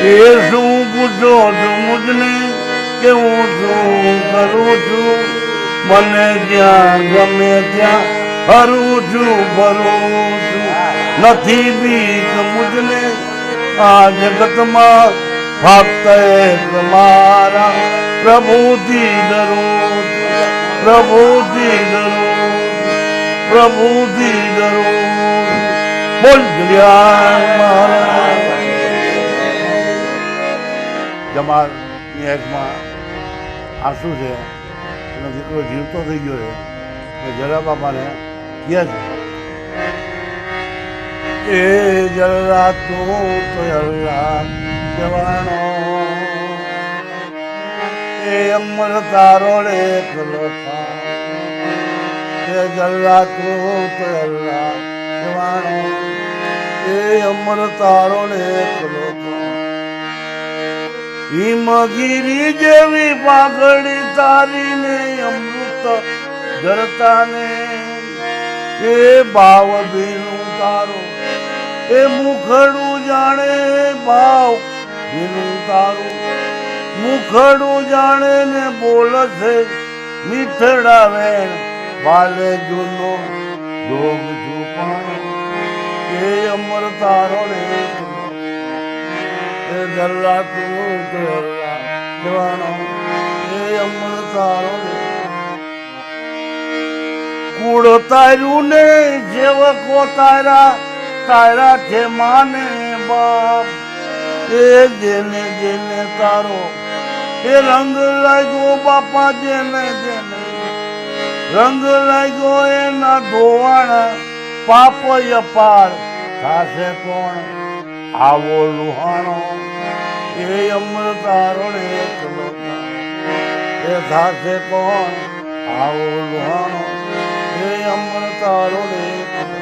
એ શું પૂછો છો મુજને કે હું શું કરું છું? મને જ્યાં ગમે ત્યાં હરું છું ભરું છું. નથી બીક મુજને આ જગતમાં ફક્ત એક મારા પ્રભુથી ડરું છું. પ્રભુથી ડરું, પ્રભુથી ડરું. બોલ મારા જમાલની આંખમાં આંસુ છે. એનો દીકરો જીવતો થઈ ગયો છે. જરા બાપાને કહે છે એ જરા તું તો અલ્લાહ જવાનો એ અમર તારો એકલો એ જરા તું તો અલ્લાહ જવાનો એ અમર તારો એકલો હિમગીરી જેવી પાઘડી તારીને અમૃત ધરતાને એ ભાવ ભીનું તારો એ મુખડું જાણે ભાવ ભીનું તારું મુખડું જાણે ને બોલશે મીઠડા વેણ વાલે જૂનો જોગ છુપાણો એ અમર તારો એ જલ્લા તું જવાનો એ અમર તારો કુળ તાર્યું ને જેવકો તારા તારા છે માને બાપ એ જેને જેને તારો એ રંગ લાગ્યો બાપા જેને જેને રંગ લાગ્યો એના ધોવાણા પાપ અપાર થાશે કોણ આવો લુહાણો એ અમર તારો એકલો એ થાશે કોણ આવો લુહાણો એ અમર તારો એકલો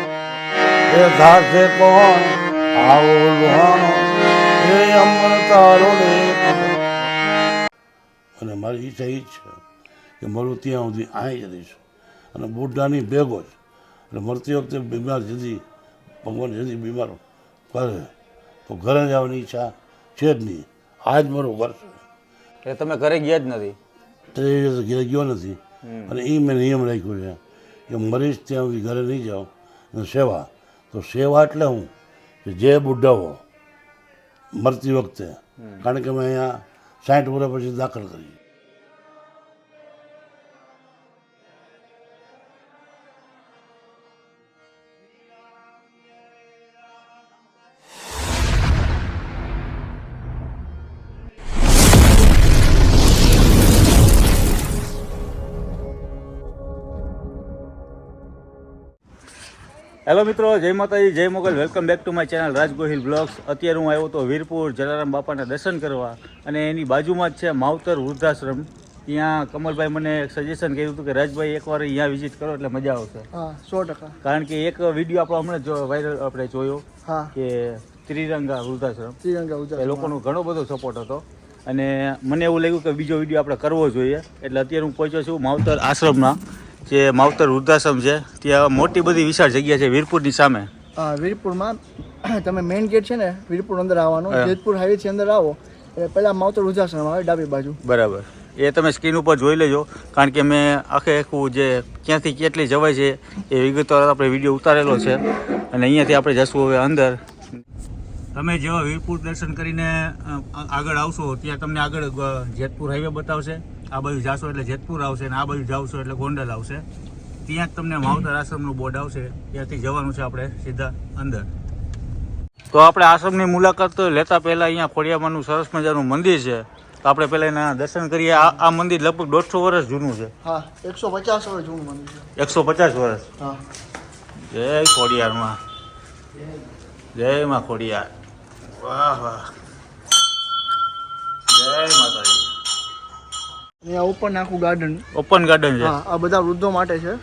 એ થાશે કોણ આવો લુહાણો એ અમર તારો એકલો. અને મારી ઈચ્છા એ જ છે કે મારું ત્યાં સુધી અહીં જ રહીશું અને બુઢાની ભેગો જ એટલે મરતી વખતે બીમાર જતી ભગવાન જતી બીમાર કરે તો ઘરે જવાની ઈચ્છા છે જ નહીં. આ જ મારું ઘર છે. એટલે તમે ઘરે ગયા જ નથી? ઘરે ગયો નથી અને એ મેં નિયમ રાખ્યો છે કે મરીશ ત્યાં સુધી ઘરે નહીં જાઉં અને સેવા તો સેવા એટલે હું કે જે બુઢાઓ મરતી વખતે કારણ કે અમે અહીંયા 60 વર્ષ પછી દાખલ કરી. હેલો મિત્રો, જય માતાજી, જય Mogal. Welcome back to my channel Raj Gohil blogs. અત્યારે હું આવ્યો હતો વીરપુર જલારામ બાપાના દર્શન કરવા અને એની બાજુમાં જ છે માવતર વૃદ્ધાશ્રમ. ત્યાં કમલભાઈ મને સજેશન કર્યું હતું કે રાજભાઈ એકવાર અહીંયા વિઝિટ કરો એટલે મજા આવશે. હા, 100%. કારણ કે એક વિડીયો આપણો હમણાં વાયરલ આપણે જોયો કે ત્રિરંગા વૃદ્ધાશ્રમ, એ લોકોનો ઘણો બધો સપોર્ટ હતો અને મને એવું લાગ્યું કે બીજો વિડીયો આપણે કરવો જોઈએ. એટલે અત્યારે હું પહોંચ્યો છું માવતર આશ્રમમાં. જે માવતર વૃદ્ધાશ્રમ છે ત્યાં મોટી બધી વિશાળ જગ્યા છે વીરપુરની સામે. હા, વીરપુરમાં તમે મેઇન ગેટ છે ને વીરપુર અંદર આવવાનું, જેતપુર હાઈવે થી અંદર આવો એટલે પહેલા માવતર વૃદ્ધાશ્રમ આવે ડાબી બાજુ. બરાબર. એ તમે સ્ક્રીન ઉપર જોઈ લેજો કારણ કે મેં આખું જે ક્યાંથી કેટલી જવાય છે એ વિગતવાર આપણે વિડીયો ઉતારેલો છે. અને અહીંયાથી આપણે જશું હવે અંદર. તમે જેવા વીરપુર દર્શન કરીને આગળ આવશો ત્યાં તમને આગળ જેતપુર હાઈવે બતાવશે. આ બાજુ જાશો એટલે જેતપુર આવશે અને આ બાજુ જાવશો એટલે ગોંડલ આવશે. ત્યાં જ તમને માવતર આશ્રમનું બોર્ડ આવશે. ત્યાંથી જવાનું છે આપણે સીધા અંદર. તો આપણે આશ્રમની મુલાકાત લેતા પહેલાં અહીંયા ખોડિયામાનું સરસ મજાનું મંદિર છે તો આપણે પહેલાં એના દર્શન કરીએ. આ મંદિર લગભગ 150 વર્ષ જૂનું છે. હા, 150 વર્ષ જૂનું મંદિર છે. 150 વર્ષ. હા. જય ખોડિયારમાં, જય માં ખોડિયાર. વાહ વાહ, જય માતાજી. અહીંયા ઓપન આખું ગાર્ડન, ઓપન ગાર્ડન છે. હા, આ બધા વૃદ્ધો માટે છે.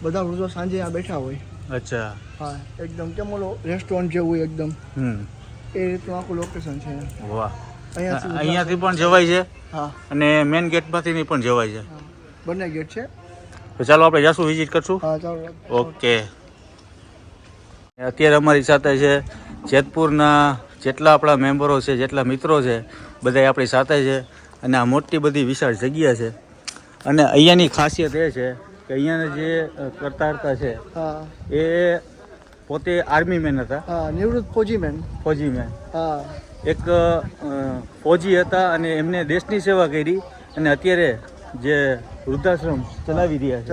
બધા વૃદ્ધો સાંજે અહીંયા બેઠા હોય. અચ્છા. હા, એકદમ કેમ ઓલો રેસ્ટોરન્ટ જેવું એકદમ એ રીતનું આખું લોકેશન છે. વાહ. અહીંયાથી પણ જવાય છે. હા. અને મેઇન ગેટમાંથી પણ જવાય છે. બંને ગેટ છે. તો ચાલો આપણે જાશું, વિઝિટ કરશું. હા, ચાલો. ઓકે. અત્યારે અમારી સાથે છે જેતપુરના જેટલા આપણા મેમ્બરો છે, જેટલા મિત્રો છે, બધા આપણી સાથે છે. અને આ મોટી બધી વિશાળ જગ્યા છે. અને અહીંયાની ખાસિયત એ છે કે અહીંયાના જે કરતા છે હા એ પોતે આર્મી મેન હતા. હા નિવૃત્ત ફોજી મેન. હા એક ફૌજી હતા અને એમને દેશની સેવા કરી અને અત્યારે જે વૃદ્ધાશ્રમ ચલાવી રહ્યા છે,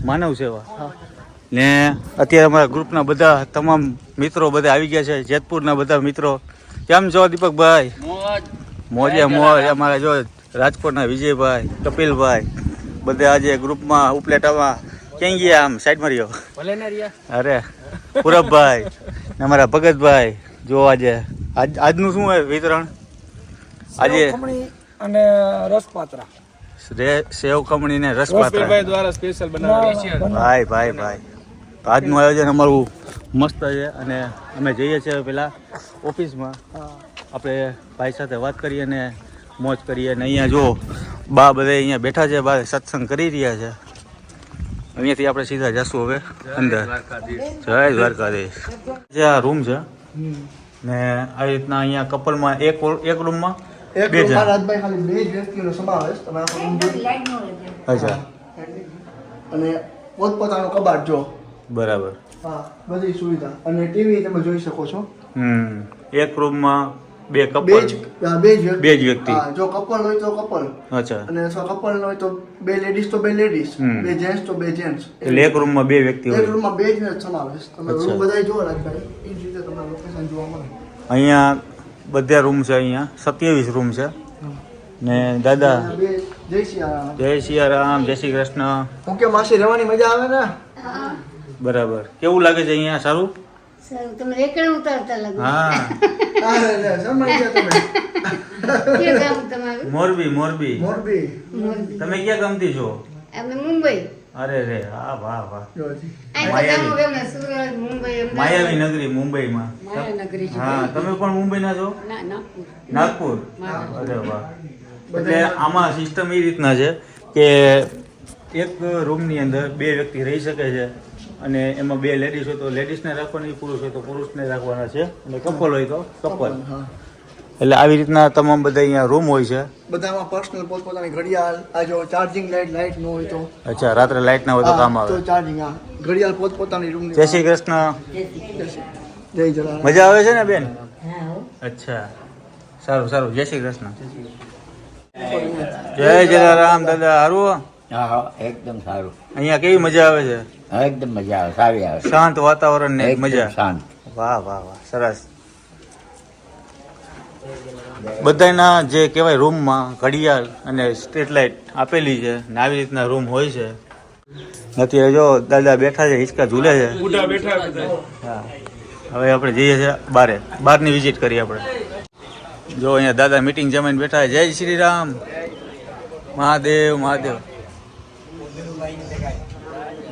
માનવ સેવા. હા ને અત્યારે અમારા ગ્રુપના બધા તમામ મિત્રો બધા આવી ગયા છે, જેતપુરના બધા મિત્રો. કેમ છો દીપકભાઈ? મોજે મોજ. અમારા જો રાજકોટના વિજયભાઈ, કપિલભાઈ બધા આજે ગ્રુપમાં ઉપલેટામાં ક્યાં ગયા? આમ સાઈડ માર્યો. અરે પૂરબભાઈ ને અમારા ભગતભાઈ. જો આજે આજનું શું હોય વિતરણ? આજે અને રસપાત્રા સેવ ખમણી ને રસપાત્રા દ્વારા સ્પેશિયલ બનાવેલું. ભાઈ આજનું આયોજન અમારું મસ્ત છે. અને અમે જઈએ છીએ પેલા ઓફિસમાં, આપણે ભાઈ સાથે વાત કરીએ ને મોજ કરીએ. અને અહીંયા જો બા બધા અહીંયા બેઠા છે, બા સત્સંગ કરી રહ્યા છે. અહીંયાથી આપણે સીધા જશું હવે અંદર. જય દ્વારકાધીશ. જે આ રૂમ છે ને આવી રીતના અહીંયા કપલમાં એક રૂમમાં એક બે રૂમમાં જણ. રાજભાઈ ખાલી 2 જ વ્યક્તિઓનો સમાવેશ. તમે આખો રૂમ જોઈ. અચ્છા, અને પોતપોતાનો કબાટ જો. બરાબર. હા બધી સુવિધા અને ટીવી તમે જોઈ શકો છો. એક રૂમમાં બે બે કપલ, જ બે જ બે જ વ્યક્તિ. હા, જો કપલ હોય તો કપલ, અચ્છા, અને જો કપલ હોય તો બે લેડીઝ તો બે લેડીઝ, હમ. બે જેન્ટ્સ તો બે જેન્ટ્સ. એટલે એક રૂમમાં બે વ્યક્તિ એક હોય. રૂમમાં બે જ સમાવેશ. તમે અચ્છા. રૂમ બધાય જુઓ રાજભાઈ, એ જ રીતે તમને લોકેશન જોવા મળે. અહીંયા બધા રૂમ છે. અહીંયા 27 રૂમ છે. ને દાદા અને બે જય સિયારામ. જય સિયારામ, જય શ્રી કૃષ્ણ. હું કે માસી રહેવાની મજા આવે ને? બરાબર. કેવું લાગે છે અહીંયા? સારું? તમે રેકડ ઉતારતા લાગો. હા. સમય ગયા તમે. ક્યાં ગામ તમારું? મોરબી. મોરબી. મોરબી. તમે ક્યાં ગામથી છો? અમે મુંબઈ. અરે રે, હા, વાહ. જોજી. આ ગામો ગામના સુરત, મુંબઈ, અમદાવાદ. માયાવી નગરી મુંબઈમાં. માયાનગરી છે. હા, તમે પણ મુંબઈના છો? ના, નાગપુર. નાગપુર. અરે વાહ. એટલે આમાં સિસ્ટમ એ રીતના છે કે એક રૂમની અંદર બે વ્યક્તિ રહી શકે છે. અને એમાં બે લેડીઝ હોય તો લેડીઝને રાખવાની, પુરુષ હોય તો પુરુષને રાખવાના છે, અને કપલ હોય તો કપલ. હા. એટલે આવી રીતના તમામ બધા અહીંયા રૂમ હોય છે. બધામાં પર્સનલ પોતપોતાની ઘડિયાળ, આ જો ચાર્જિંગ લાઇટ ન હોય તો અચ્છા, રાત્રે લાઇટ ના હોય તો કામ આવે. તો ચાર્જિંગ, હા, ઘડિયાળ પોતપોતાની રૂમની. જય શ્રી કૃષ્ણ. જય જલારામ. મજા આવે છે ને બેન? હા, હો. અચ્છા, સારું. જય શ્રી કૃષ્ણ. જય જલારામ. દાદા હારું? હા એકદમ સારું. અહીંયા કેવી મજા આવે છે? હા એકદમ મજા આવે, સારી આવે. શાંત વાતાવરણ ને એકદમ મજા. શાંત. વાહ, સરસ. બધાના જે કહેવાય રૂમમાં ઘડિયાળ અને સ્ટ્રીટ લાઇટ આપેલી છે ને આવી રીતના રૂમ હોય છે. અત્યારે જો દાદા બેઠા છે, હિંચકા ઝૂલે છે. હા, હવે આપણે જઈએ છીએ બહારની વિઝિટ કરીએ આપણે. જો અહીંયા દાદા મીટિંગ જમાઈને બેઠા છે. જય શ્રી રામ. મહાદેવ.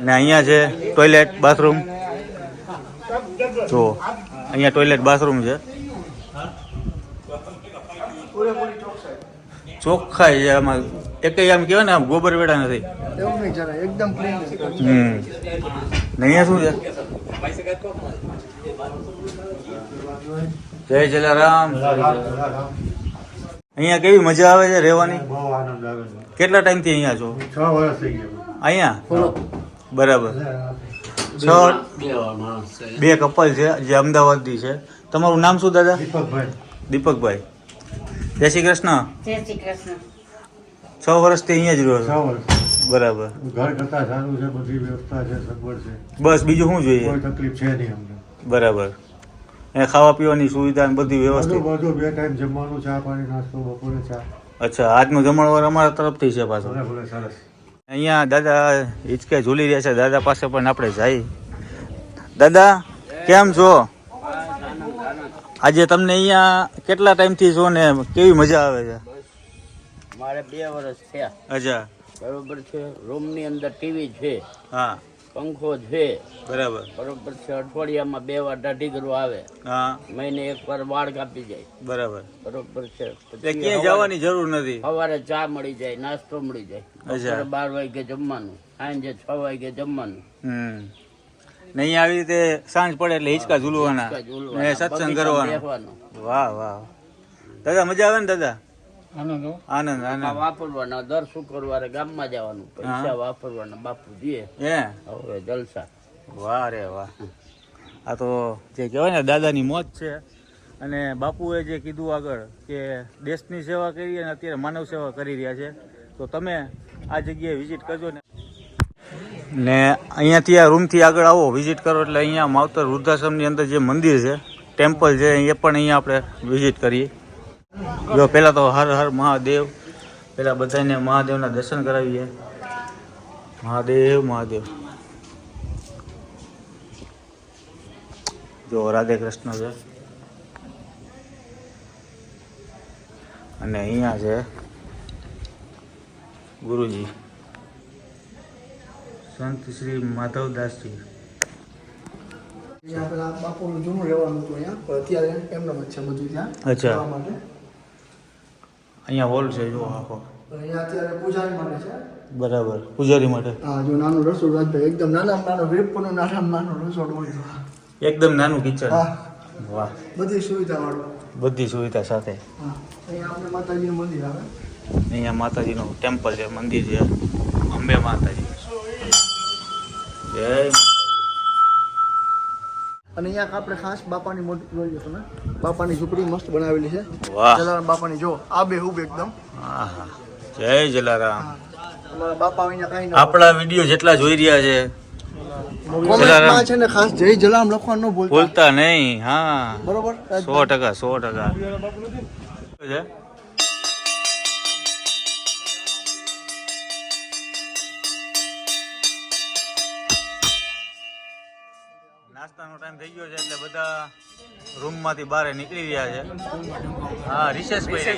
ને અહીંયા છે ટોયલેટ, બાથરૂમ. જો અહીંયા ટોયલેટ, બાથરૂમ છે. ચોખ્ખાઈ છે આમાં. એકેય આમ કહેવાય ને આમ ગોબર વેડા નથી. એવું નહીં જરા, એકદમ ક્લીન. ને અહીંયા શું છે? જય જલારામ. અહીંયા કેવી મજા આવે છે રહેવાની? બહુ આનંદ આવે છે. કેટલા ટાઈમથી અહીંયા છો? 6 વર્ષ થઈ ગયા. અહીંયા બરાબર. 2 કપલ છે જે અમદાવાદથી છે. તમારું નામ શું દાદા? દીપકભાઈ. જય શ્રી કૃષ્ણ. જય શ્રી કૃષ્ણ. 6 વર્ષથી અહીંયા જ રહો 6 છો? વર્ષ. બરાબર. ઘર કરતા સારું છે, બધી વ્યવસ્થા છે, સગવડ છે, બસ બીજું શું જોઈએ? કોઈ તકલીફ છે નહીં અમને. બરાબર. એ ખાવા પીવાની સુવિધા ને બધી વ્યવસ્થિત. બધું 2 ટાઈમ જમવાનું, ચા પાણી, નાસ્તો, બપોરે ચા. અચ્છા, આજનું જમણવાર અમારા તરફથી છે પાછું. ભલે સરસ. અહીંયા દાદા હિંચકે ઝૂલી રહ્યા છે. દાદા પાસે પણ આપણે જઈએ. દાદા કેમ છો? આજે તમને અહીંયા કેટલા ટાઈમથી છો ને કેવી મજા આવે છે? મારે 2 વર્ષ થયા. અચ્છા, બરોબર છે. રૂમની અંદર ટીવી છે, હા, પંખો છે, બરાબર. બરોબર છે. અઠવાડિયામાં 2 વાર દાઢી કરવા આવે, હા, મહિને 1 વાર વાળ કાપી જાય, બરાબર. બરોબર છે. એટલે ક્યાંય જવાની જરૂર નથી. સવારે ચા મળી જાય, નાસ્તો મળી જાય, અચ્છા. બપોરે 12 વાગે જમવાનું, સાંજે 6 વાગે જમવાનું. ને અહીંયા આવી રીતે સાંજ પડે એટલે હિંચકા ઝૂલવાના ને સત્સંગ કરવાનો. બેસવાનું. વાહ વાહ દાદા મજા આવે ને દાદા? આનંદ હો. આનંદ આ આનંદ. વાપરવાના દર શુક્રવારે ગામમાં જવાનું પૈસા વાપરવાના બાપુ દે હે હવે જલસા. વાહ રે વાહ. આ તો જે કહેવાય ને દાદાની મોજ છે. અને બાપુએ જે કીધું આગળ કે દેશની સેવા કરી અને અત્યારે માનવ સેવા કરી રહ્યા છે, તો તમે આ જગ્યાએ વિઝિટ કરજો ને અહીંયાથી આ રૂમથી આગળ આવો વિઝિટ કરો એટલે અહીંયા માવતર વૃદ્ધાશ્રમની અંદર જે મંદિર છે, ટેમ્પલ છે, એ પણ અહીંયા આપણે વિઝિટ કરીએ. જો પહેલાં તો હર હર મહાદેવ, પહેલાં બધાને મહાદેવના દર્શન કરાવીએ. મહાદેવ મહાદેવ. જો રાધે કૃષ્ણ છે અને અહીંયા છે ગુરુજી સંત શ્રી માધવદાસજી. અહીંયા પેલા બાપુનું જૂનું રહેવાનું હતું અહીંયા, પણ અત્યારે એમનો જ છે બધું ત્યાં અચ્છા. રહેવા માટે. અહીંયા હોલ છે જો આખો. પણ અહીંયા અત્યારે પૂજારી માટે છે. બરાબર, પૂજારી માટે હા, જો નાનું રસોડું રાજભાઈ, એકદમ નાનામાં નાનો વીરપુરનું નાનામાં નાનું રસોડું હોય તો. એકદમ નાનું કિચન. હા, વાહ, બધી સુવિધા વાળું. બધી સુવિધા સાથે. હા, અહીંયા આપણે માતાજીનું મંદિર આવે. અહીંયા માતાજીનું ટેમ્પલ છે, મંદિર છે, અંબે માતાજી. જય અને અહીંયા આપણે ખાસ બાપાની મોટી જોઈ લો તમે, બાપાની ઝૂંપડી મસ્ત બનાવેલી છે. વાહ. જલારામ બાપાની જો આ બેહૂબ એકદમ. આહા. જય જલારામ. અમારા બાપા અહીંયા કાંઈ ન આપણા વિડીયો જેટલા જોઈ રહ્યા છે કોમેન્ટમાં છે ને ખાસ જય જલારામ લખવાનું ન ભૂલતા. ભૂલતા નહીં. હા, બરોબર 100%. 100% છે. નાસ્તાનો ટાઈમ થઈ ગયો છે એટલે બધા રૂમમાંથી બહાર નીકળી રહ્યા છે. હા, રિસેસ પડી.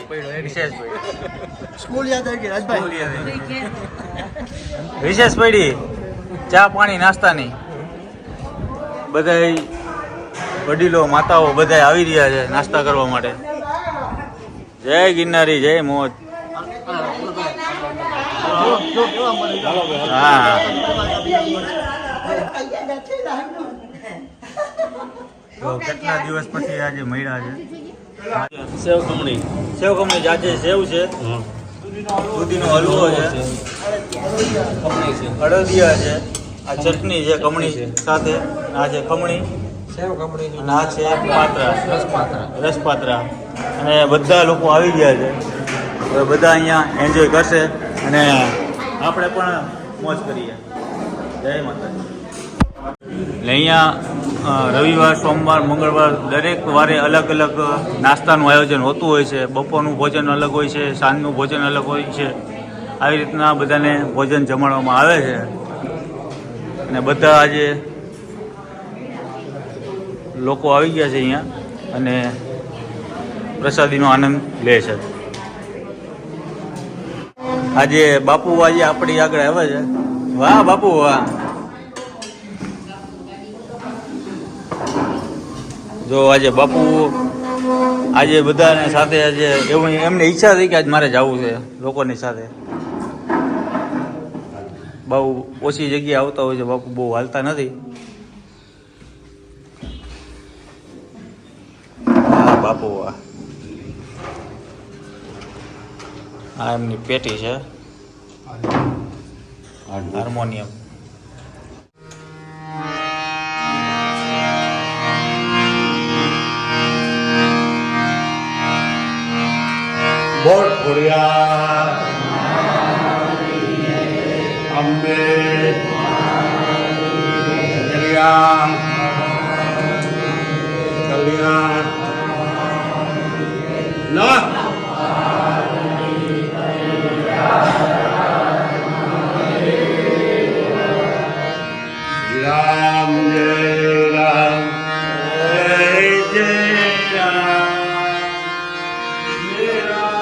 રિસેસ પડી. સ્કૂલ યાદ આવી ગઈ રાજભાઈ. રિસેસ પડી. ચા પાણી નાસ્તાની બધા વડીલો માતાઓ બધા આવી રહ્યા છે નાસ્તા કરવા માટે. જય ગિરનારી, જય મોજ. જો કેવા મળે છે. હા, તો કેટલા દિવસ પછી આજે મળ્યા છે. સેવ કમણી. સેવ કમણી આજે સેવ છે, દૂધીનો હલવો છે, અડદિયા છે, આ ચટણી છે કમણી સાથે, આ છે ખમણી અને આ છે પાત્રા, રસપાત્રા. અને બધા લોકો આવી ગયા છે, હવે બધા અહીંયા એન્જોય કરશે અને આપણે પણ મોજ કરીએ. જય માતાજી. એટલે અહીંયા રવિવાર, સોમવાર, મંગળવાર દરેક વારે અલગ અલગ નાસ્તાનું આયોજન હોતું હોય છે. બપોરનું ભોજન અલગ હોય છે, સાંજનું ભોજન અલગ હોય છે. આવી રીતના બધાને ભોજન જમાડવામાં આવે છે અને બધા આજે લોકો આવી ગયા છે અહીંયા અને પ્રસાદીનો આનંદ લે છે. આજે બાપુ આજે આપણી આગળ આવે છે. વાહ બાપુ વાહ. જો આજે બાપુ આજે બધાને સાથે આજે એવું એમને ઈચ્છા થઈ કે આજ મારે જવું છે લોકોની સાથે. બહુ ઓછી જગ્યાએ આવતા હોય છે બાપુ, બહુ હાલતા નથી. હા બાપુ વાહ. આ એમની પેટી છે, હાર્મોનિયમ. બોલ ખોડિયાર અંબે કલ્યાણ કલ્યાણ ના રામ જય રામ જય રામ.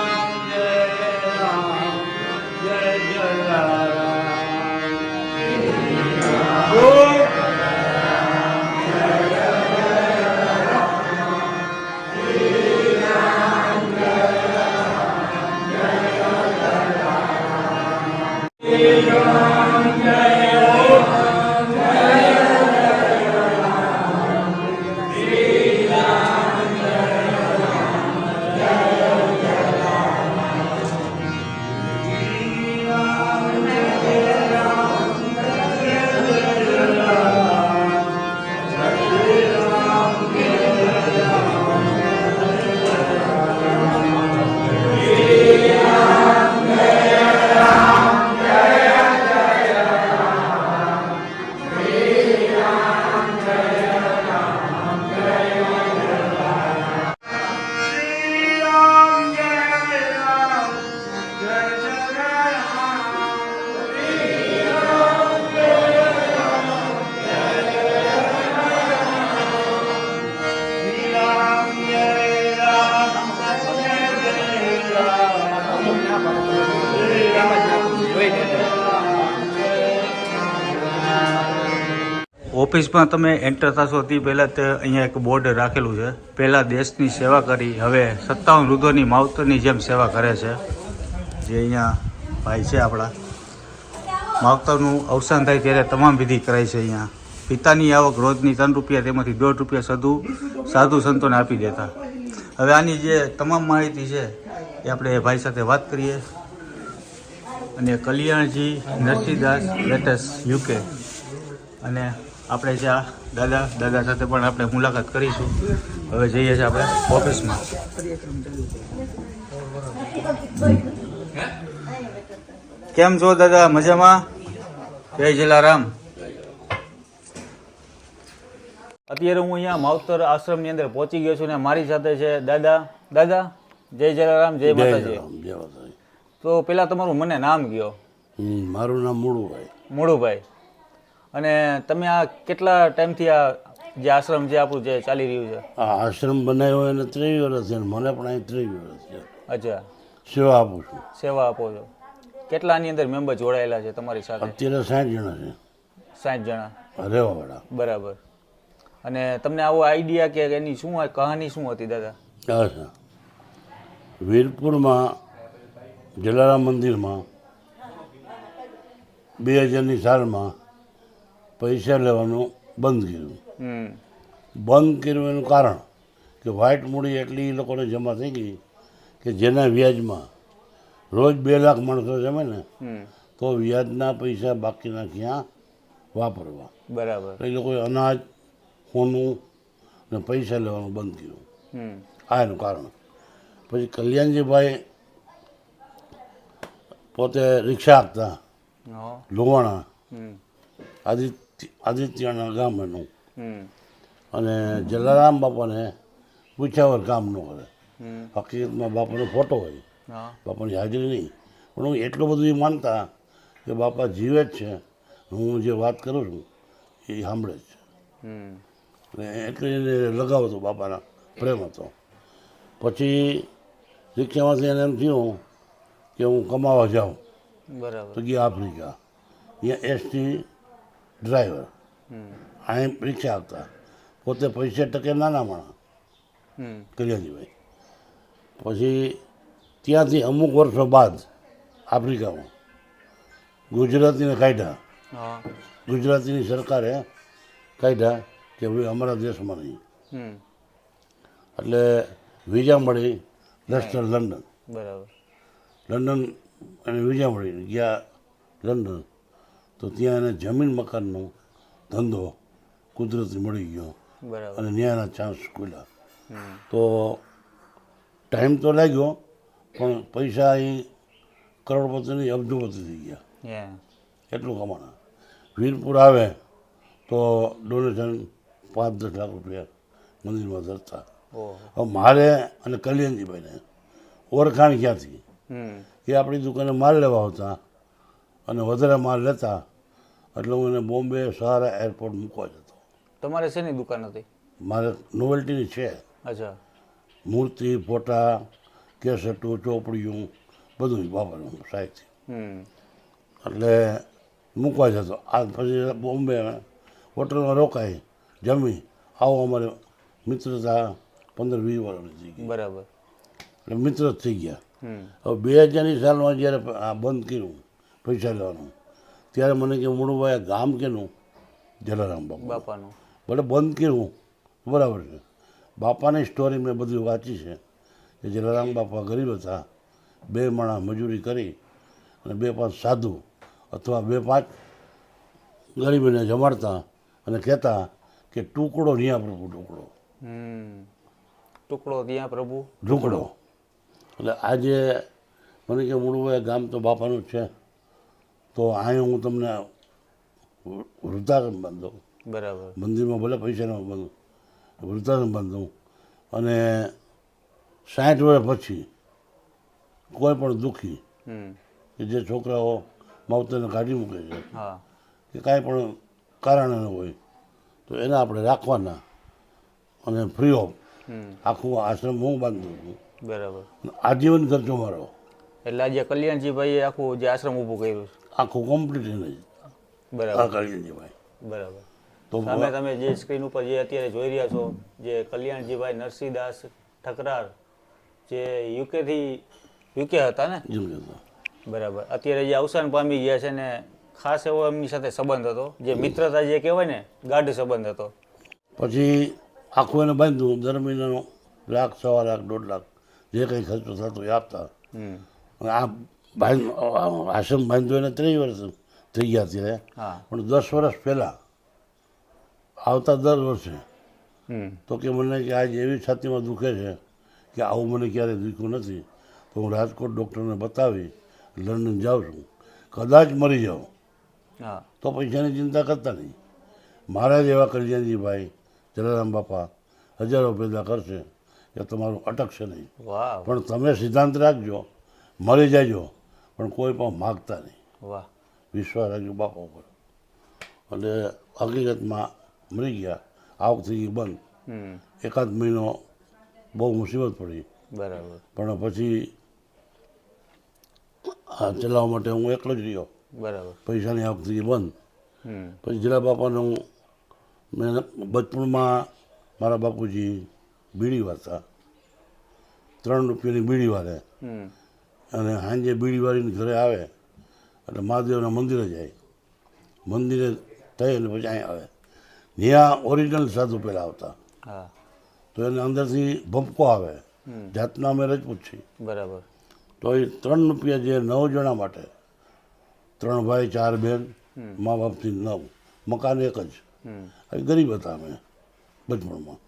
ઓફિસમાં તમે એન્ટર થશો તે પહેલાં તે અહીંયા એક બોર્ડ રાખેલું છે, પહેલાં દેશની સેવા કરી હવે 57 વૃદ્ધોની માવતરની જેમ સેવા કરે છે. જે અહીંયા ભાઈ છે આપણા, માવતરનું અવસાન થાય ત્યારે તમામ વિધિ કરાય છે. અહીંયા પિતાની આવક રોજની 3 રૂપિયા, તેમાંથી 1.5 રૂપિયા સાધુ સંતોને આપી દેતા. હવે આની જે તમામ માહિતી છે એ આપણે ભાઈ સાથે વાત કરીએ. અને કલ્યાણજી નરસિંહદાસ લેટેસ્ટ UK, અને આપણે છે આ દાદા સાથે પણ આપણે મુલાકાત કરીશું. હવે જઈએ છીએ આપણે ઓફિસમાં. કેમ છો દાદા? મજામાં? જય જલારામ. અત્યારે હું અહીંયા માવતર આશ્રમની અંદર પહોંચી ગયો છું ને મારી સાથે છે દાદા. જય જલારામ, જય માતાજી. તો પેલા તમારું મને નામ કયો. મારું નામ મુળુભાઈ. અને તમે આ કેટલા ટાઈમથી આ જે આશ્રમ છે આપણું જે ચાલી રહ્યું છે? આ આશ્રમ બનાવ્યો એને 23 વર્ષ છે, મને પણ અહીં 23 વર્ષ છે. અચ્છા. સેવા આપું છું. સેવા આપો છો. કેટલાની અંદર મેમ્બર જોડાયેલા છે તમારી સાથે? અત્યારે 60 જણા છે. 60 જણા રહેવાવાળા. બરાબર. અને તમને આવો આઈડિયા કે એની શું કહાની શું હતી દાદા? અચ્છા, વીરપુરમાં જલારામ મંદિરમાં 2000ની સાલમાં પૈસા લેવાનું બંધ કર્યું. બંધ કર્યું એનું કારણ કે વ્હાઇટ મૂડી એટલી એ લોકોને જમા થઈ ગઈ કે જેના વ્યાજમાં રોજ 2 લાખ માણસો જમે ને તો વ્યાજના પૈસા બાકીના ક્યાં વાપરવા. બરાબર. એ લોકોએ અનાજ, સોનું ને પૈસા લેવાનું બંધ કર્યું. આ એનું કારણ. પછી કલ્યાણજીભાઈ પોતે રિક્ષા આપતા, લોવાણા, આદિત્યના ગામ એનું. અને જલારામ બાપાને પૂછ્યા વગર કામ ન કરે. હકીકતમાં બાપાનો ફોટો હોય, બાપાની હાજરી નહીં. પણ હું એટલું બધું માનતા કે બાપા જીવે જ છે, હું જે વાત કરું છું એ સાંભળે જ છે. એટલે એને લગાવ હતો, બાપાના પ્રેમ હતો. પછી રિક્ષામાંથી એને એમ થયું કે હું કમાવા જાઉં. બરાબર. તો ગયા આફ્રિકા, અહીંયા ST ડ્રાઈવર, અહીં રિક્ષા આપતા, પોતે પૈસે ટકે નાના માણા કલ્યાણજીભાઈ. પછી ત્યાંથી અમુક વર્ષો બાદ આફ્રિકામાં ગુજરાતીને કાઢ્યા. ગુજરાતીની સરકારે કાઢ્યા કે ભાઈ અમારા દેશમાં નહીં. એટલે વિઝા મળી લેસ્ટર લંડન. બરાબર. લંડન અને વિઝા મળી ગયા લંડન. તો ત્યાં એને જમીન મકાનનો ધંધો કુદરતી મળી ગયો. બરાબર. અને ન્યાયના ચાન્સ ખુલ્યા. તો ટાઈમ તો લાગ્યો પણ પૈસા એ કરોડપતિ નહીં અબજોપતિ થઈ ગયા. એટલું કમાણા. વીરપુર આવે તો ડોનેશન 5-10 લાખ રૂપિયા મંદિરમાં ધરતા. હવે મારે અને કલ્યાણજીભાઈને ઓળખાણ ક્યાંથી કે આપણી દુકાને માલ લેવા આવતા અને વધારે માલ લેતા. એટલે હું એને બોમ્બે સહારા એરપોર્ટ મૂકવા જતો. તમારે શેની દુકાન હતી? મારે નોવેલ્ટીની છે. અચ્છા. મૂર્તિ, ફોટા, કેસેટો, ચોપડીઓ બધું બાપાનું સાહિત્ય. એટલે મૂકવા જતો. આ પછી બોમ્બે હોટલમાં રોકાઈ, જમી આવો. અમારે મિત્રતા 15-20 વર્ષની થઈ ગઈ. બરાબર. એટલે મિત્ર જ થઈ ગયા. હવે 2000ની સાલમાં જ્યારે આ બંધ કર્યું પૈસા લેવાનું, ત્યારે મને કે મુળુભાઈ ગામ કેનું? જલારામ બાપાનું. ભલે બંધ કર્યું બરાબર છે, બાપાની સ્ટોરી મેં બધી વાંચી છે કે જલારામ બાપા ગરીબ હતા, 2 માણા મજૂરી કરી અને 2-5 સાધુ અથવા 2-5 ગરીબીને જમાડતા અને કહેતા કે ટુકડો ન્યા પ્રભુ ટુકડો. ટુકડો ત્યાં પ્રભુ ઢુકડો. એટલે આજે મને કે મુળુભાઈ ગામ તો બાપાનું જ છે, તો અહીં હું તમને વૃદ્ધાશ્રમ બાંધું. બરાબર. મંદિરમાં ભલે પૈસા ન બાંધું, વૃદ્ધાશ્રમ બાંધું. અને 60 વર્ષ પછી કોઈ પણ દુઃખી કે જે છોકરાઓ માવતરને કાઢી મૂકે છે કે કાંઈ પણ કારણે ન હોય તો એને આપણે રાખવાના અને ફ્રી ઓફ આખું આશ્રમ હું બાંધું છું. બરાબર. આજીવન ખર્ચો મારો. એટલે આજે કલ્યાણજીભાઈએ આખું જે આશ્રમ ઊભું કર્યું છે. આખું કમ્પ્લીટ એને જ આ બરાબર કલ્યાણજીભાઈ. બરાબર. તો સામે તમે જે સ્ક્રીન ઉપર જે અત્યારે જોઈ રહ્યા છો જે કલ્યાણજીભાઈ નરસિંહદાસ ઠકરાર જે યુકે હતા ને, જેમ કહેતા બરાબર, અત્યારે જે અવસાન પામી ગયા છે ને ખાસ એવો એમની સાથે સંબંધ હતો, જે મિત્રતા જે કહેવાય ને ગાઢ સંબંધ હતો. પછી આખું એને બાંધ્યું, દર મહિનાનો લાખ, 1.25 લાખ, 1.5 લાખ જે કંઈ ખર્ચો થતો એ આપતા. અને આ આશ્રમ બાંધ્યો એને 3 વર્ષ થઈ ગયા ત્યારે, હા. પણ 10 વર્ષ પહેલાં આવતા દર વર્ષે તો કે મને કે આજ એવી છાતીમાં દુખે છે કે આવું મને ક્યારેય દુખ્યું નથી, તો હું રાજકોટ ડૉક્ટરને બતાવી લંડન જાઉં છું, કદાચ મરી જાઉં હા તો પૈસાની ચિંતા કરતા નહીં. મારા જેવા કલ્યાણજીભાઈ જલારામ બાપા હજારો પેદા કરશે કે તમારું અટકશે નહીં. વાહ પણ તમે સિદ્ધાંત રાખજો, મરી જાયજો પણ કોઈ પણ માગતા નહીં, વાહ વિશ્વાસ રાખજો બાપા ઉપર. એટલે હકીકતમાં મરી ગયા, આવક થઈ ગઈ બંધ. એકાદ મહિનો બહુ મુસીબત પડી, બરાબર પણ પછી આ ચલાવવા માટે હું એકલો જ રહ્યો, બરાબર પૈસાની આવક થઈ ગઈ બંધ. પછી જલા બાપાને હું મેં બચપણમાં મારા બાપુજી બીડી વાળતા, 3 રૂપિયાની બીડી વાળે, અને સાંજે બીડી વાળીને ઘરે આવે એટલે મહાદેવના મંદિરે જાય, મંદિરે થઈ અને પછી અહીં આવે. ત્યાં ઓરિજિનલ સાધુ પહેલાં આવતા, હા તો એને અંદરથી ભપકો આવે, જાતના અમે રજપૂત છીએ. બરાબર તો એ 3 રૂપિયા જે 9 જણા માટે, 3 ભાઈ 4 બહેન, મા બાપથી 9, મકાન એક જ. એ ગરીબ હતા અમે બચપણમાં.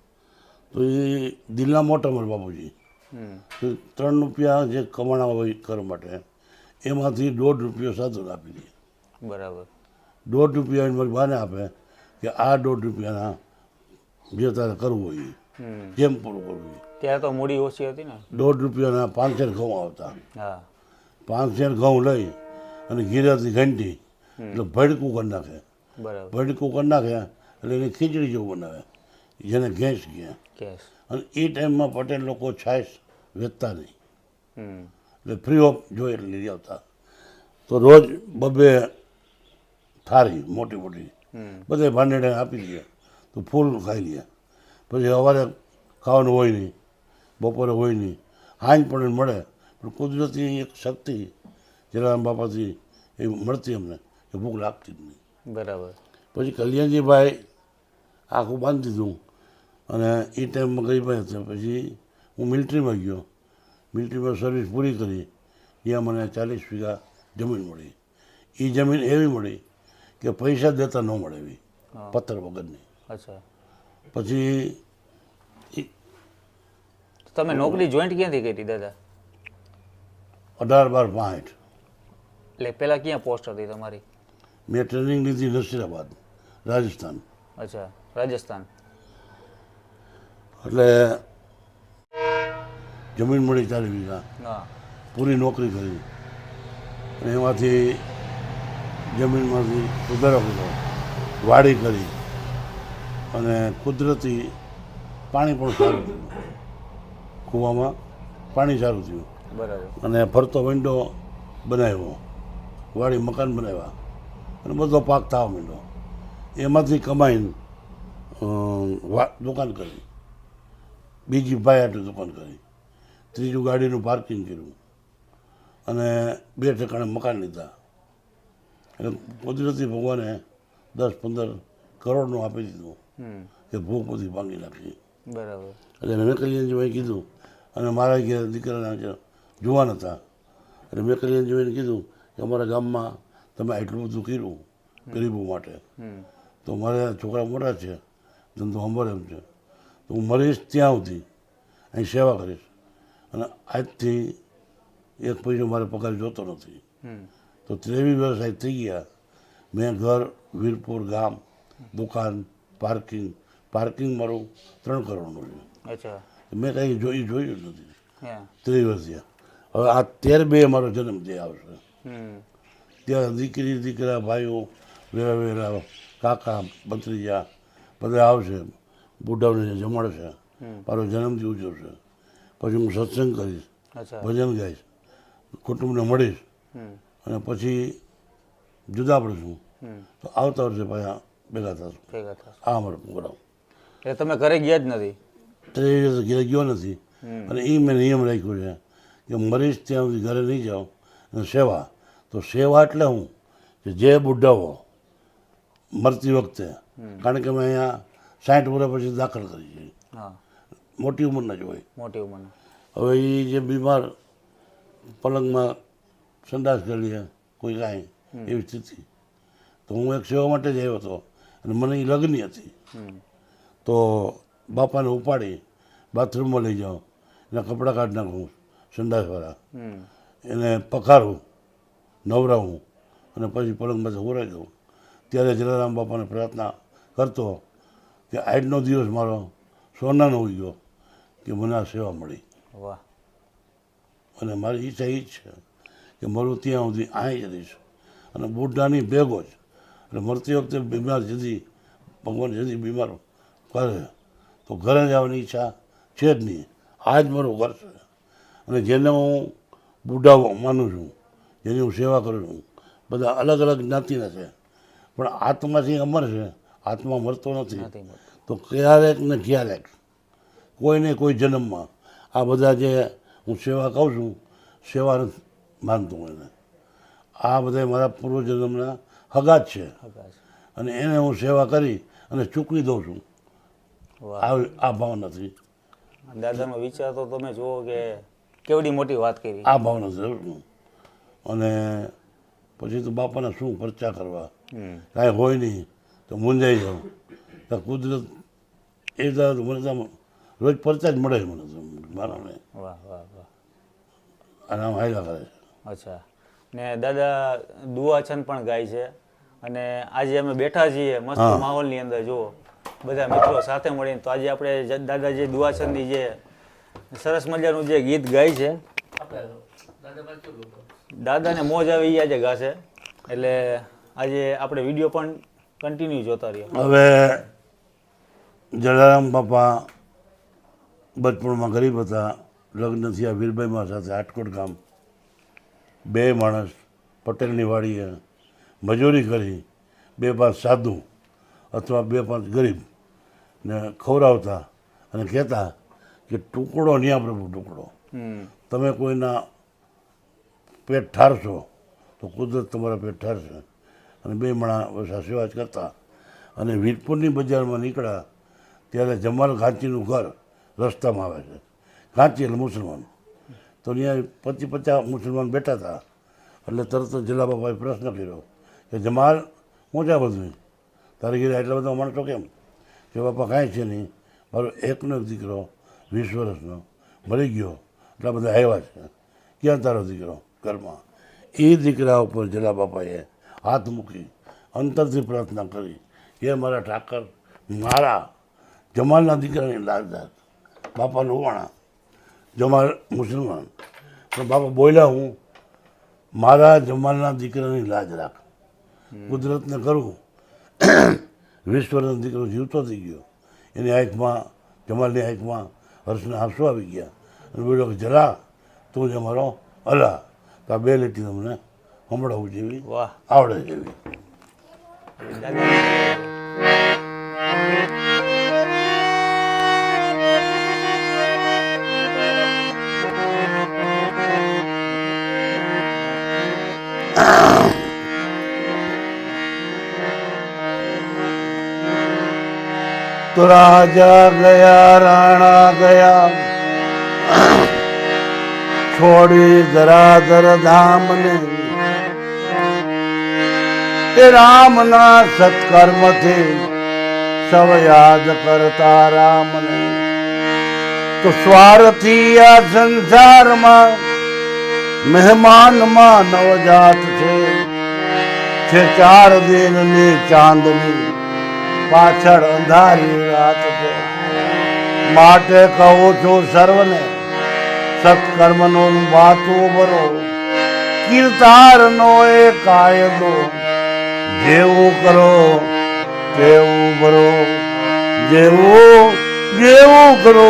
તો એ દિલના મોટા મારા બાપુજી, તો 3 રૂપિયા જે કમાણા હોય ઘર માટે એમાંથી 1.5 રૂપિયો સાધુને આપી દે. બરાબર 1.5 રૂપિયા એને મારી બાને આપે કે આ 1.5 રૂપિયાના જે તારે કરવું હોય એ, જેમ પૂરું કરવું હોય. ત્યારે તો મૂડી ઓછી હતી ને. 1.5 રૂપિયાના 5 શેર ઘઉં આવતા, હા 5 શેર ઘઉં લઈ અને ઘીરાથી ઘંટી એટલે ભડકું કરી નાખે, બરાબર ભડકું કરી નાખે એટલે એને ખીચડી જેવું બનાવે, જેને ઘેંસ કહે. કેસ અને એ ટાઈમમાં પટેલ લોકો છાશ વેચતા નહીં, એટલે ફ્રી ઓફ જોઈએ એટલે લઈ આવતા. તો રોજ 2 થાળી મોટી મોટી બધે ભાંડેડે આપી દે, તો ફૂલ ખાઈ લે. પછી સવારે ખાવાનું હોય નહીં, બપોરે હોય નહીં, હાંજ પણ એને મળે. પણ કુદરતી એક શક્તિ જલારામ બાપાથી એ મળતી અમને કે ભૂખ લાગતી જ નહીં. બરાબર પછી કલ્યાણજીભાઈ આખું બાંધી દીધું અને એ ટાઈમમાં ગરીબાઈ હતા. પછી હું મિલિટરીમાં ગયો, મિલિટરીમાં સર્વિસ પૂરી કરી, ત્યાં મને 40 વીઘા જમીન મળી. એ જમીન એવી મળી કે પૈસા દેતા ન મળે એવી, પથ્થર વગરની. અચ્છા, પછી તમે નોકરી જોઈન્ટ ક્યાંથી કરી દાદા? 18-12-65 એટલે પેલા ક્યાં પોસ્ટ હતી તમારી? મેં ટ્રેનિંગ લીધી નસીરાબાદ, રાજસ્થાન. અચ્છા, રાજસ્થાન. એટલે જમીન મળી 40 વીઘા, હા પૂરી નોકરી કરી અને એમાંથી જમીનમાંથી સુધારો કર્યો, વાડી કરી અને કુદરતી પાણી પણ સારું થયું, કૂવામાં પાણી સારું થયું. બરાબર. અને ફરતો વિન્ડો બનાવ્યો, વાડી મકાન બનાવ્યા અને બધો પાક થવા માંડ્યો. એમાંથી કમાઈને દુકાન કરી, બીજી ભાઈ આટલી દુકાન કરી, ત્રીજું ગાડીનું પાર્કિંગ કર્યું અને 2 ઠેકાણે મકાન લીધા. એટલે કુદરતી ભગવાને 10-15 કરોડનું આપી દીધું કે ભૂખ બધી ભાંગી નાખી. બરાબર. એટલે મેં કલ્યાણજીભાઈ કીધું, અને મારા ઘેર દીકરાના જુવાન હતા, એટલે મેં કલ્યાણજીભાઈને કીધું કે અમારા ગામમાં તમે આટલું બધું કર્યું ગરીબો માટે, તો મારા છોકરા મોટા છે, ધંધો સંભાળે એમ છે, તો હું મરીશ ત્યાં સુધી અહીં સેવા કરીશ, અને આજથી 1 પૈસો મારે પગાર જોતો નથી. તો 23 વર્ષ આજ થઈ ગયા. મેં ઘર, વીરપુર ગામ, દુકાન, પાર્કિંગ મારું 3 કરોડનું છે. અચ્છા. મેં કંઈ જોયું જ નથી હા 30 વર્ષ થયા. હવે આ 13/2 મારો જન્મદિન આવશે. ત્યાં દીકરા ભાઈઓ વેરા કાકા ભત્રીજા બધા આવશે, બુઢાઓને જમાડશે, મારો જન્મદિન ઉજવશે. પછી હું સત્સંગ કરીશ, અચ્છા. ભજન ગાઈશ, કુટુંબને મળીશ, અને પછી જુદા પડશું તો આવતા વર્ષે પાછા ભેગા થશું. ભેગા થશે આ અમારો પ્રોગ્રામ. એટલે તમે ઘરે ગયા જ નથી? તો એ રીતે ઘરે ગયો નથી. અને એ મેં નિયમ રાખ્યો છે કે મરીશ ત્યાં સુધી ઘરે નહીં જાઓ. અને સેવા તો સેવા એટલે હું કે જે બુઢાઓ મરતી વખતે, કારણ કે અમે અહીંયા 60 વર્ષ પછી દાખલ કરી છે, હા, મોટી ઉંમરના જ હોય. મોટી ઉંમરના. હવે એ જે બીમાર પલંગમાં સંડાસ કરી લે કોઈ કાંઈ એવી સ્થિતિ, તો હું એક સેવા માટે જ આવ્યો હતો અને મને એ લગ્ની હતી. તો બાપાને ઉપાડી બાથરૂમમાં લઈ જાઓ, એના કપડાં કાઢી નાખું સંડાસવાળા, એને પખારું, નવરાવું અને પછી પલંગમાં હોરાઈ દઉં. ત્યારે જલારામ બાપાને પ્રાર્થના કરતો કે આજનો દિવસ મારો સોનાનો હોઈ ગયો કે મને આ સેવા મળી. વાહ. અને મારી ઈચ્છા એ જ છે કે મારું ત્યાં સુધી અહીં જ રહીશ અને બુઢાની ભેગો જ. એટલે મરતી વખતે બીમાર જતી ભગવાન જતી બીમાર કરે તો ઘરે જવાની ઈચ્છા છે જ નહીં. આ જ મારું ઘર છે. અને જેને હું બુઢાવો માનું છું, જેની હું સેવા કરું છું, બધા અલગ અલગ જ્ઞાતિના છે, પણ આત્માથી અમર છે, આત્મા મરતો નથી. તો ક્યારેક ને ક્યારેક કોઈને કોઈ જન્મમાં આ બધા જે હું સેવા કહું છું, સેવા નથી માનતો હું એને. આ બધા મારા પૂર્વજન્મના હગા જ છે અને એને હું સેવા કરી અને ચૂકવી દઉં છું. આ ભાવ નથી. દાદાનો વિચાર તો તમે જુઓ કે કેવડી મોટી વાત કરી. આ ભાવ નથી. અને પછી તો બાપાના શું પરચા કરવા, કાંઈ હોય નહીં તો મૂંઝાઈ જાઉં. તો કુદરત એ તો મને તો રોજ પરચા જ મળે મને તો મારાને. વાહ વાહ વાહ. અને આમ હાયલા કરે છે. અચ્છા. ને દાદા દુઆ છંદ પણ ગાય છે અને આજે અમે બેઠા છીએ મસ્ત માહોલની અંદર. જુઓ બધા મિત્રો સાથે મળીને, તો આજે આપણે દાદા જે દુઆ છંદની જે સરસ મજાનું જે ગીત ગાય છે, દાદાને મોજ આવી આજે ગાશે. એટલે આજે આપણે વિડીયો પણ કન્ટિન્યુ જોતા રહીએ. હવે જલારામ બાપા બચપણમાં ગરીબ હતા. લગ્ન થયા વીરભાઈમાં સાથે હાટકોટ ગામ. 2 માણસ પટેલની વાડીએ મજૂરી કરી, 2-5 સાધુ અથવા 2-5 ગરીબ ને ખવડાવતા અને કહેતા કે ટુકડો ન્યા પ્રભુ ટુકડો. તમે કોઈના પેટ ઠારશો તો કુદરત તમારા પેટ ઠારશે. અને 2 માણસ સેવા જ કરતા. અને વીરપુરની બજારમાં નીકળ્યા ત્યારે જમાલ ઘાંચીનું ઘર રસ્તામાં આવે છે. ઘાંચી એટલે મુસલમાન. તો ત્યાં 25-50 મુસલમાન બેઠા હતા. એટલે તરત જ જલા બાપાએ પ્રશ્ન કર્યો કે જમાલ હું છે બધું, તારી ઘરે એટલા બધા માણસો કેમ? કે બાપા કાંઈ છે નહીં, મારો એકનો એક દીકરો 20 વર્ષનો મરી ગયો, એટલા બધા આવ્યા છે. ક્યાં તારો દીકરો? ઘરમાં. એ દીકરા ઉપર જલા બાપાએ હાથ મૂકી અંતરથી પ્રાર્થના કરી કે મારા ઠાકર, મારા જમાલના દીકરાની લાજ રાખ. બાપા લોવાણા, જમાલ મુસલમાન, પણ બાપા બોલ્યા હું મારા જમાલના દીકરાની લાજ રાખ. કુદરતને કરું 20 વર્ષનો દીકરો જીવતો થઈ ગયો. એની આંખમાં, જમાલની આંખમાં હર્ષના આંસુ આવી ગયા અને બોલ્યો કે જરા તું જ અમારો અલ્લાહ. તો આ 2 લીટી તમને સંભળાવું જેવી આવડે જેવી. तो राजा गया राणा गया छोड़ी धराधर धाम ने ते राम ना सत्कर्म थे सब याद करता राम ने. तो स्वार्थी आ संसार માં મહેમાન માં નવજાત છે 4 દિનની ચાંદની પાછળ અંધારી રાત છે. માટે કહું છું સર્વને સત્કર્મનો વાતો બરો, કીર્તારનો એ કાયદો જેવું કરો તેવું કરો, જેવું કરો તેવું કરો.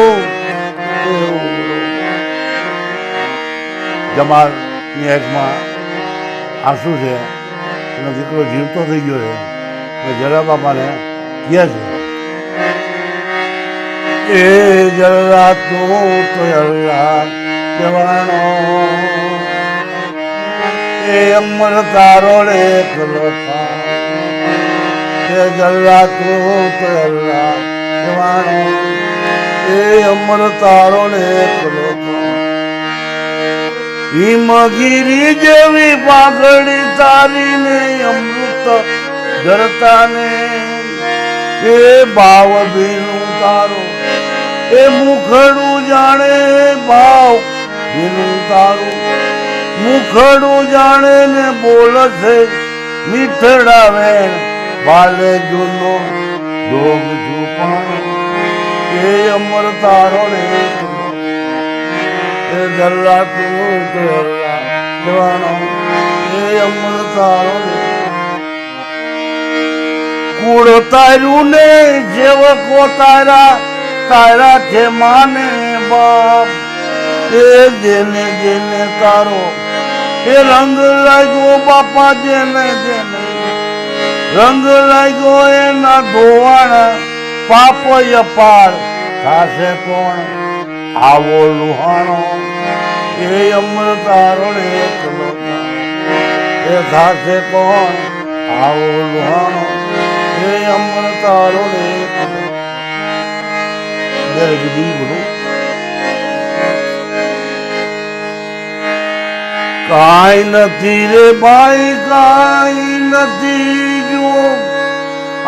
જમાલની આંખમાં આંસુ છે. એનો દીકરો જીવતો થઈ ગયો છે મેં જરા બાપાને કહે છે એ જરા તું તો અલ્લાહ કહેવાનો એ અમર તારો રે એકલો એ જરા તું તો અલ્લાહ કહેવાનો એ અમર તારો રે એકલો હિમગીરી જેવી પાઘડી તારીને અમૃત ધરતાને એ ભાવ ભીનું તારો એ મુખડું જાણે ભાવ ભીનું તારું મુખડું જાણે ને બોલે છે મીઠડા વેણ બાલે જૂનો જોગ છુપાણો એ અમર તારો ને એ જલ્લા તું જવાનો એ અમર તારો ને કુળ તાર્યું ને જેવકો તારા તારા છે માને બાપ એ જેને જેને તારો એ રંગ લાગ્યો બાપા જેને જેને રંગ લાગ્યો એના ધોવાણા પાપ અપાર થાશે કોણ આવો લુહાણો એ અમર તારો ને એકલો એ થાશે કોણ આવો લુહાણો એ અમર તારો ને એકલો દરેક દી બોલું કાંઈ નથી રે ભાઈ કાંઈ નથી જો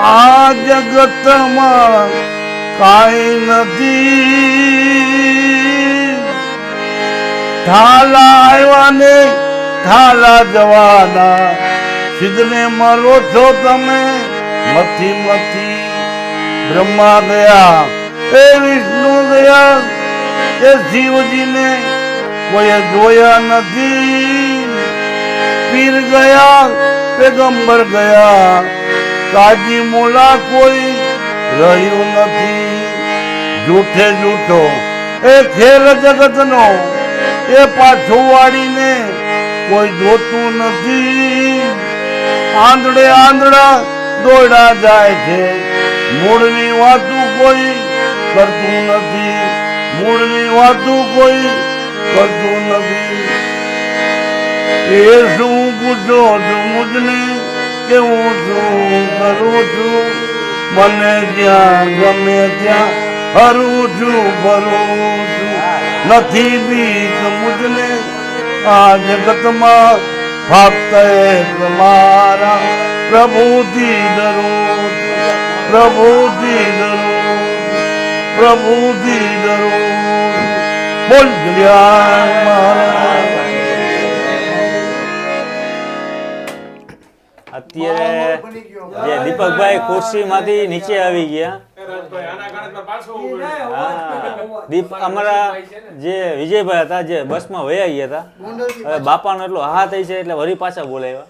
આ જગતમાં કાંઈ નથી ઠાલા આવ્યા ને ઠાલા જવાના સિદ્ધને મરો છો તમે મથી મથી બ્રહ્મા ગયા એ વિષ્ણુ ગયા એ શિવજીને કોઈ જોયા નથી પીર ગયા પેગંબર ગયા કાજી મોલા કોઈ રહ્યું નથી જૂઠે જૂઠો એ ખેલ જગતનો એ પાછું વાળીને કોઈ જોતું નથી આંધળે આંધળા દોડા જાય છે મૂળની વાતું કોઈ કરતું નથી મૂળની વાતું કોઈ કરતું નથી એ શું પૂછો છું મુજને કે હું શું કરું છું મને જ્યાં ગમે ત્યાં હરું છું ભરું છું નથી બીક મુજને આ જગતમાં ફક્ત એક મારા પ્રભુથી ડરું છું પ્રભુથી ડરું પ્રભુથી ડરું બોલ જલ્યા મારા અત્યારે જે દીપકભાઈ ખુરશીમાંથી નીચે આવી ગયા અમારા જે વિજયભાઈ હતા જે બસમાં વયા ગયા હતા હવે બાપાનો એટલો હા થઈ છે એટલે વળી પાછા બોલાવ્યા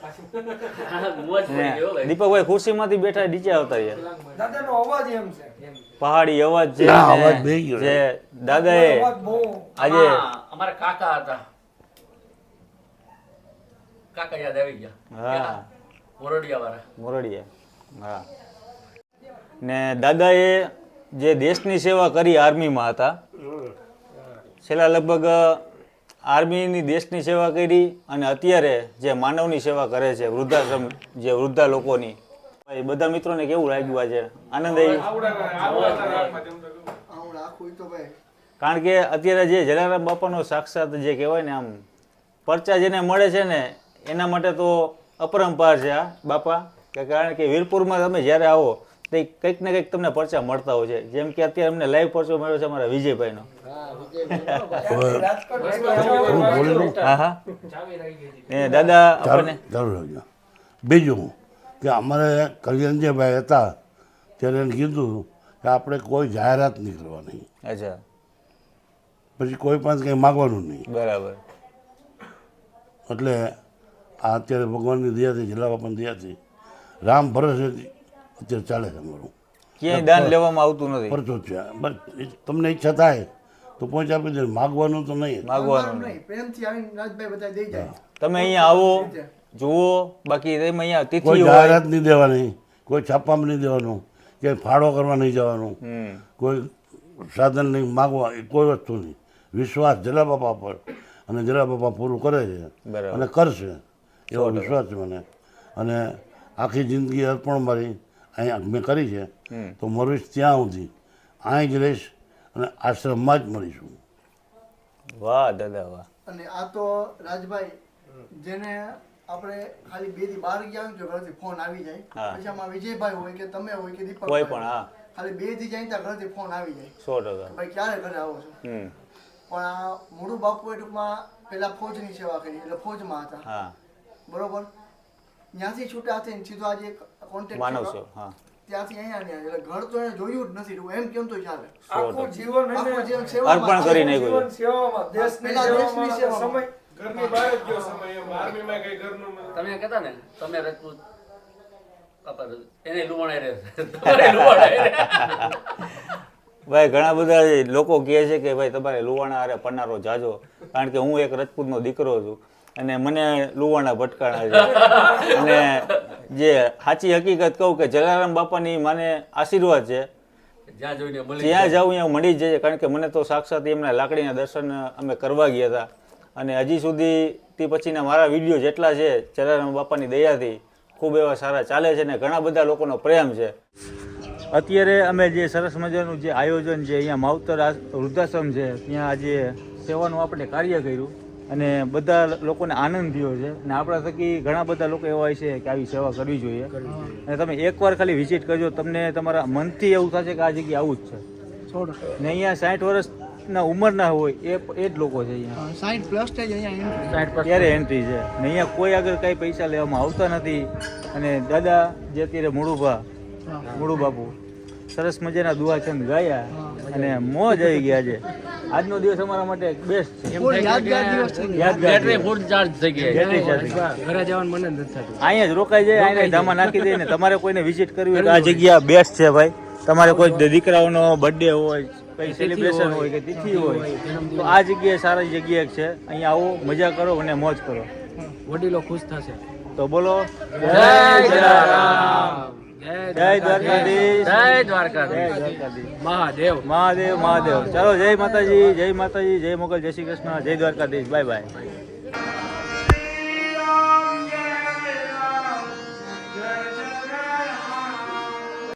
દીપકભાઈ ખુરશીમાંથી બેઠા નીચે આવતા રહ્યા દાદાનો અવાજ એમ છે પહાડી અવાજ છે અવાજ બેહી ગયો. જે દાદાએ આજે અમારા કાકા હતા કાકા યાદ આવી ગયા હા મોરડિયા વાળા મોરડિયા હા ને દાદાએ જે દેશની સેવા કરી આર્મીમાં હતા છેલ્લા લગભગ આર્મીની દેશની સેવા કરી અને અત્યારે જે માનવની સેવા કરે છે વૃદ્ધાશ્રમ જે વૃદ્ધા લોકોની એ બધા મિત્રોને કેવું લાગ્યું આજે આનંદ આવ્યું કારણ કે અત્યારે જે જલારામ બાપાનો સાક્ષાત જે કહેવાય ને આમ પરચા જેને મળે છે ને એના માટે તો અપરંપાર છે આ બાપા કે કારણ કે વીરપુરમાં તમે જ્યારે આવો તો કંઈક ને કંઈક તમને પરચા મળતા હોય છે જેમ કે અત્યારે અમને લાઈવ પરચો મળ્યો છે અમારા વિજયભાઈનો હા હા એ દાદા આપણને બીજું કે અમારે કલ્યાણજીભાઈ હતા ત્યારે એને કીધું કે આપણે કોઈ જાહેરાત નહીં કરવાની અચ્છા પછી કોઈ પાસે કંઈ માગવાનું નહીં બરાબર એટલે આ અત્યારે ભગવાનની દયાથી જલા બાપાની દયાથી રામ ભરોસે અત્યારે ચાલે છે અમારું ક્યાંય દાન લેવામાં આવતું નથી પરચો છે બસ તમને ઈચ્છા થાય તો પહોંચ આપી દે માગવાનું તો નહીં માગવાનું નહીં પ્રેમથી આવીને રાજભાઈ બધા દઈ જાય તમે અહીંયા આવો જુઓ. બાકી એમાં અહીંયા તિથિ કોઈ હોય. જાહેરાત નહીં દેવાની, કોઈ છાપામાં નહીં દેવાનું, કે ફાળો કરવા નહીં જવાનું, હમ. કોઈ સાધન નહીં માગવા, એ કોઈ વસ્તુ નહીં. વિશ્વાસ જલા બાપા પર, અને જલા બાપા પૂરું કરે છે બરાબર. અને કરશે એવો વિશ્વાસ છે મને. અને આખી જિંદગી અર્પણ મારી અહીંયા મેં કરી છે, તો મરીશ ત્યાં સુધી અહીં જ રહીશ અને આશ્રમમાં જ મળીશું. વાહ દાદા વાહ. અને આ તો રાજભાઈ જેને આપણે ખાલી 2 થી બહાર ગયા હોય તો ઘરેથી ફોન આવી જાય. હા. પછી આમાં વિજયભાઈ હોય કે તમે હોય કે દીપક કોઈ પણ, હા. ખાલી 2 થી જાય ત્યાં ઘરેથી ફોન આવી જાય 100%. ભાઈ ક્યારે ઘરે આવો છો. હમ. પણ આ મોડું બાપુએ ટૂંકમાં પેલા ફોજની સેવા કરી એટલે ફોજમાં હતા હા બરોબર. ત્યાંથી છૂટા થઈને સીધો આજે કોન્ટેક્ટ માનવ છો. હા ત્યાંથી અહીંયા ને એટલે ઘર તો એને જોયું જ નથી. એમ કેમ તો ચાલે. આખું જીવન એને આખું જીવન સેવામાં. અર્પણ કરી નાખ્યું. જીવન સેવામાં, દેશની પેલા દેશની સેવામાં, સેવામાં. સમય ઘરની બહાર જ ગયો સમય એમ આર્મીમાં કઈ ઘરનું તમે કહેતા ને તમે રજપૂત બાપા એને લુવાણાઈ રહે તમારે લુવાણાઈ રહે. ભાઈ ઘણા બધા લોકો કહે છે કે ભાઈ તમારે લુવાણા હારે પન્નારો જાજો, કારણ કે હું એક રજપૂતનો દીકરો છું અને મને લુવાણા ભટકાણા છે. અને જે સાચી હકીકત કહું કે જલારામ બાપાની મને આશીર્વાદ છે, જ્યાં જોઈને મળી જ્યાં જાઉં ત્યાં મળી જ જાય. કારણ કે મને તો સાક્ષાત એમના લાકડીના દર્શન અમે કરવા ગયા હતા, અને હજી સુધી તે પછીના મારા વિડીયો જેટલા છે જલારામ બાપાની દયાથી ખૂબ એવા સારા ચાલે છે ને ઘણા બધા લોકોનો પ્રેમ છે. અત્યારે અમે જે સરસ મજાનું જે આયોજન છે અહીંયા માવતર વૃદ્ધાશ્રમ છે ત્યાં આજે સેવાનું આપણે કાર્ય કર્યું અને બધા લોકોને આનંદ થયો છે. અને આપણા થકી ઘણા બધા લોકો એવા હોય છે કે આવી સેવા કરવી જોઈએ, અને તમે એકવાર ખાલી વિઝિટ કરજો, તમને તમારા મનથી એવું થશે કે આ જગ્યાએ આવું જ છે. ને અહીંયા 60 વર્ષના ઉંમરના હોય એ જ લોકો છે અહીંયા. 60 પ્લસ જ અહીંયા ત્યારે એન્ટ્રી છે ને અહીંયા કોઈ આગળ કઈ પૈસા લેવામાં આવતા નથી. અને દાદા જે અત્યારે મૂળુ બાપુ સરસ મજાના દુઆ છંદ ગાયા અને મોજ આવી ગયા. છે આજનો દિવસ અમારા માટે બેસ્ટ છે, યાદગાર દિવસ થઈ ગયો. યાદગાર ફૂલ ચાર્જ થઈ ગઈ. Battery charge. ઘરે જવાનું મને નથી થતું. અહીંયા જ રોકાઈ જાય, અહીંયા ધામા નાખી દે. ને તમારે કોઈને વિઝિટ કરવી હોય તો આ જગ્યા બેસ્ટ છે ભાઈ. તમારે કોઈ દીકરાઓનો બર્થડે હોય, કઈ સેલિબ્રેશન હોય કે તિથિ હોય તો આ જગ્યાએ સારી જગ્યા છે. અહીંયા આવો, મજા કરો અને મોજ કરો. વડીલો ખુશ થશે. તો બોલો જય જલારામ. જય દ્વારકાધીશ. જય દ્વારકા. જય દ્વારકાધીશ. મહાદેવ. મહાદેવ મહાદેવ. ચાલો જય માતાજી, જય માતાજી, જય મોગલ, જય શ્રી કૃષ્ણ, જય દ્વારકાધીશ. Bye bye.